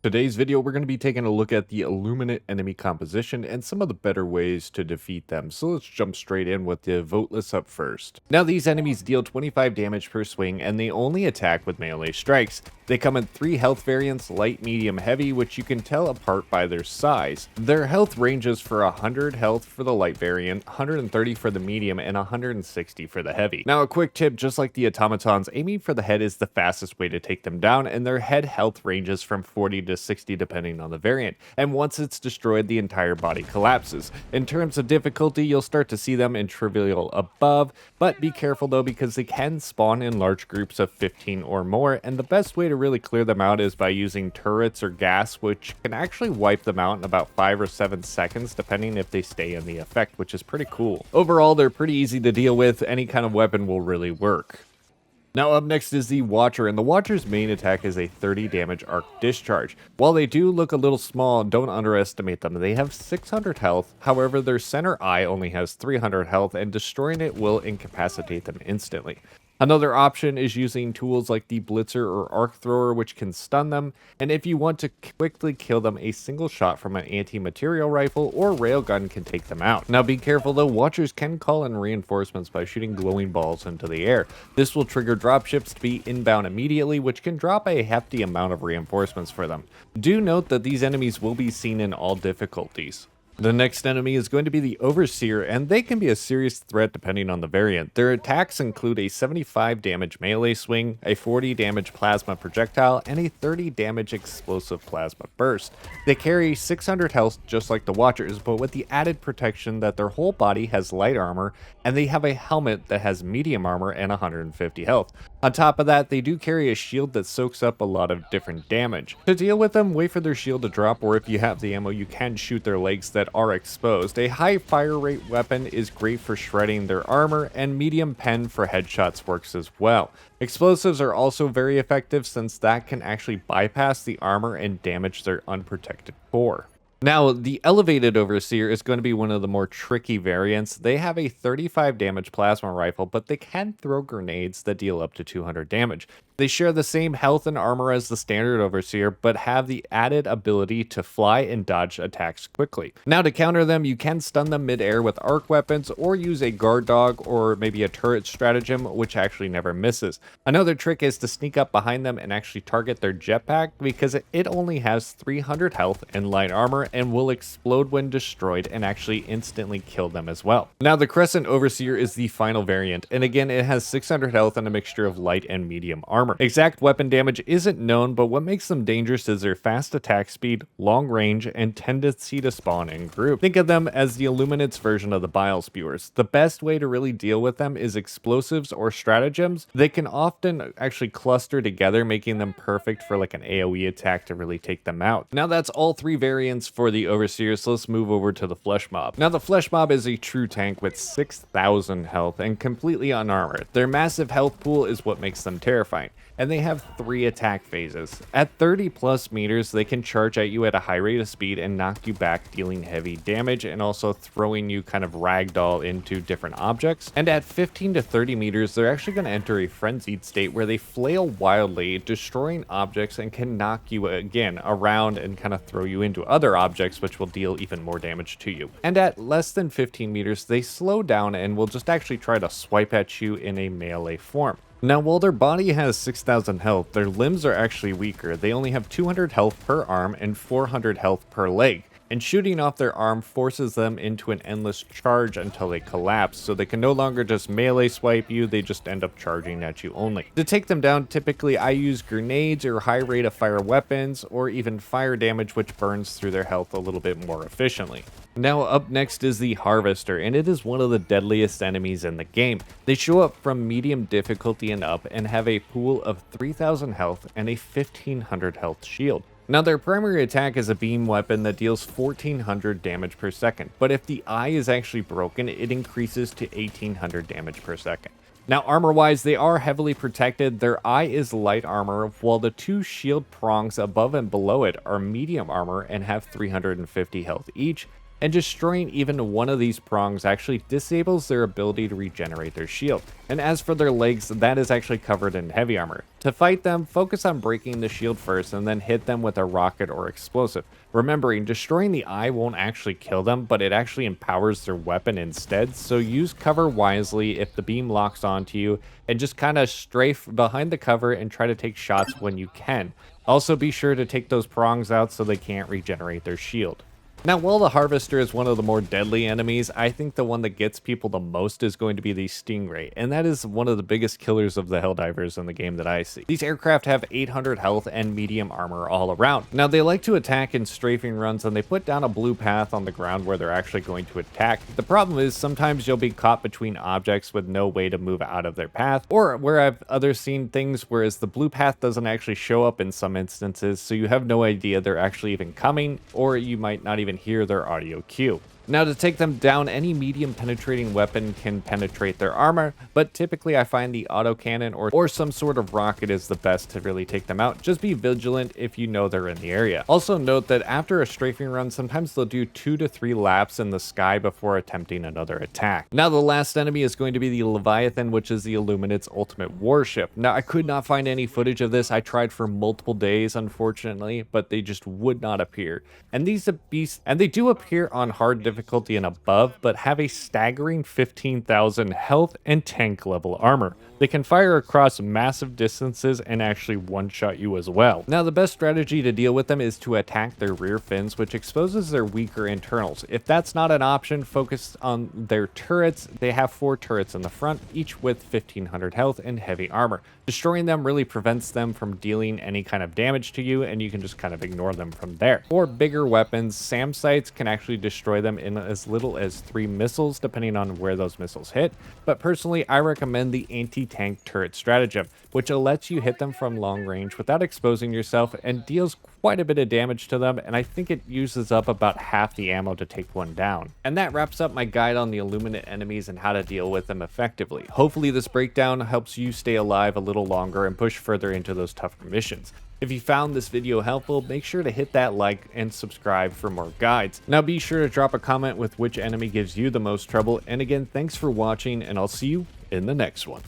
Today's video, we're going to be taking a look at the Illuminate enemy composition and some of the better ways to defeat them. So let's jump straight in with the Voteless up first. Now these enemies deal 25 damage per swing and they only attack with melee strikes. They come in 3 health variants, light, medium, heavy, which you can tell apart by their size. Their health ranges for 100 health for the light variant, 130 for the medium, and 160 for the heavy. Now a quick tip, just like the automatons, aiming for the head is the fastest way to take them down, and their head health ranges from 40 to 60 depending on the variant, and once it's destroyed the entire body collapses. In terms of difficulty, you'll start to see them in trivial above, but be careful though because they can spawn in large groups of 15 or more, and the best way to really clear them out is by using turrets or gas, which can actually wipe them out in about 5 or 7 seconds depending if they stay in the effect, which is pretty cool. Overall, they're pretty easy to deal with. Any kind of weapon will really work. Now up next is the Watcher, and the Watcher's main attack is a 30 damage arc discharge. While they do look a little small, don't underestimate them. They have 600 health, however their center eye only has 300 health, and destroying it will incapacitate them instantly. Another option is using tools like the Blitzer or Arc Thrower, which can stun them, and if you want to quickly kill them, a single shot from an anti-material rifle or railgun can take them out. Now be careful though, Watchers can call in reinforcements by shooting glowing balls into the air. This will trigger dropships to be inbound immediately, which can drop a hefty amount of reinforcements for them. Do note that these enemies will be seen in all difficulties. The next enemy is going to be the Overseer, and they can be a serious threat depending on the variant. Their attacks include a 75 damage melee swing, a 40 damage plasma projectile, and a 30 damage explosive plasma burst. They carry 600 health just like the Watchers, but with the added protection that their whole body has light armor, and they have a helmet that has medium armor and 150 health. On top of that, they do carry a shield that soaks up a lot of different damage. To deal with them, wait for their shield to drop, or if you have the ammo, you can shoot their legs that are exposed. A high fire rate weapon is great for shredding their armor, and medium pen for headshots works as well. Explosives are also very effective since that can actually bypass the armor and damage their unprotected core. Now, the Elevated Overseer is going to be one of the more tricky variants. They have a 35 damage plasma rifle, but they can throw grenades that deal up to 200 damage. They share the same health and armor as the standard Overseer, but have the added ability to fly and dodge attacks quickly. Now to counter them, you can stun them mid-air with arc weapons, or use a guard dog or maybe a turret stratagem, which actually never misses. Another trick is to sneak up behind them and actually target their jetpack, because it only has 300 health and light armor and will explode when destroyed and actually instantly kill them as well. Now the Crescent Overseer is the final variant, and again it has 600 health and a mixture of light and medium armor. Exact weapon damage isn't known, but what makes them dangerous is their fast attack speed, long range, and tendency to spawn in group. Think of them as the Illuminate's version of the Bile Spewers. The best way to really deal with them is explosives or stratagems. They can often actually cluster together, making them perfect for like an AoE attack to really take them out. Now that's all 3 variants for the Overseer, so let's move over to the Fleshmob. Now the Fleshmob is a true tank with 6,000 health and completely unarmored. Their massive health pool is what makes them terrifying, and they have 3 attack phases. At 30 plus meters, they can charge at you at a high rate of speed and knock you back, dealing heavy damage and also throwing you kind of ragdoll into different objects. And at 15 to 30 meters, they're actually going to enter a frenzied state where they flail wildly, destroying objects, and can knock you again around and kind of throw you into other objects, which will deal even more damage to you. And at less than 15 meters, they slow down and will just actually try to swipe at you in a melee form. Now, while their body has 6,000 health, their limbs are actually weaker. They only have 200 health per arm and 400 health per leg, and shooting off their arm forces them into an endless charge until they collapse, so they can no longer just melee swipe you, they just end up charging at you only. To take them down, typically I use grenades or high rate of fire weapons, or even fire damage, which burns through their health a little bit more efficiently. Now up next is the Harvester, and it is one of the deadliest enemies in the game. They show up from medium difficulty and up and have a pool of 3,000 health and a 1,500 health shield. Now their primary attack is a beam weapon that deals 1,400 damage per second, but if the eye is actually broken, it increases to 1,800 damage per second. Now armor wise, they are heavily protected. Their eye is light armor, while the 2 shield prongs above and below it are medium armor and have 350 health each. and destroying even one of these prongs actually disables their ability to regenerate their shield. And as for their legs, that is actually covered in heavy armor. To fight them, focus on breaking the shield first and then hit them with a rocket or explosive. Remembering, destroying the eye won't actually kill them, but it actually empowers their weapon instead, so use cover wisely if the beam locks onto you, and just kind of strafe behind the cover and try to take shots when you can. Also be sure to take those prongs out so they can't regenerate their shield. Now, while the Harvester is one of the more deadly enemies, I think the one that gets people the most is going to be the Stingray, and that is one of the biggest killers of the Helldivers in the game that I see. These aircraft have 800 health and medium armor all around. Now, they like to attack in strafing runs, and they put down a blue path on the ground where they're actually going to attack. The problem is sometimes you'll be caught between objects with no way to move out of their path, or where I've others seen things whereas the blue path doesn't actually show up in some instances, so you have no idea they're actually even coming, or you might not even hear their audio cue. Now, to take them down, any medium penetrating weapon can penetrate their armor, but typically I find the autocannon or some sort of rocket is the best to really take them out. Just be vigilant if you know they're in the area. Also note that after a strafing run, sometimes they'll do 2 to 3 laps in the sky before attempting another attack. Now, the last enemy is going to be the Leviathan, which is the Illuminate's ultimate warship. Now, I could not find any footage of this. I tried for multiple days, unfortunately, but they just would not appear. And these beasts, and they do appear on hard difficulty and above, but have a staggering 15,000 health and tank level armor. They can fire across massive distances and actually one-shot you as well. Now, the best strategy to deal with them is to attack their rear fins, which exposes their weaker internals. If that's not an option, focus on their turrets. They have 4 turrets in the front, each with 1500 health and heavy armor. Destroying them really prevents them from dealing any kind of damage to you, and you can just kind of ignore them from there. For bigger weapons, SAM sites can actually destroy them in as little as 3 missiles, depending on where those missiles hit. But personally, I recommend the anti-tank turret stratagem, which lets you hit them from long range without exposing yourself and deals quite a bit of damage to them, and I think it uses up about half the ammo to take one down. And that wraps up my guide on the Illuminate enemies and how to deal with them effectively. Hopefully this breakdown helps you stay alive a little longer and push further into those tougher missions. If you found this video helpful, make sure to hit that like and subscribe for more guides. Now be sure to drop a comment with which enemy gives you the most trouble, and again, thanks for watching, and I'll see you in the next one.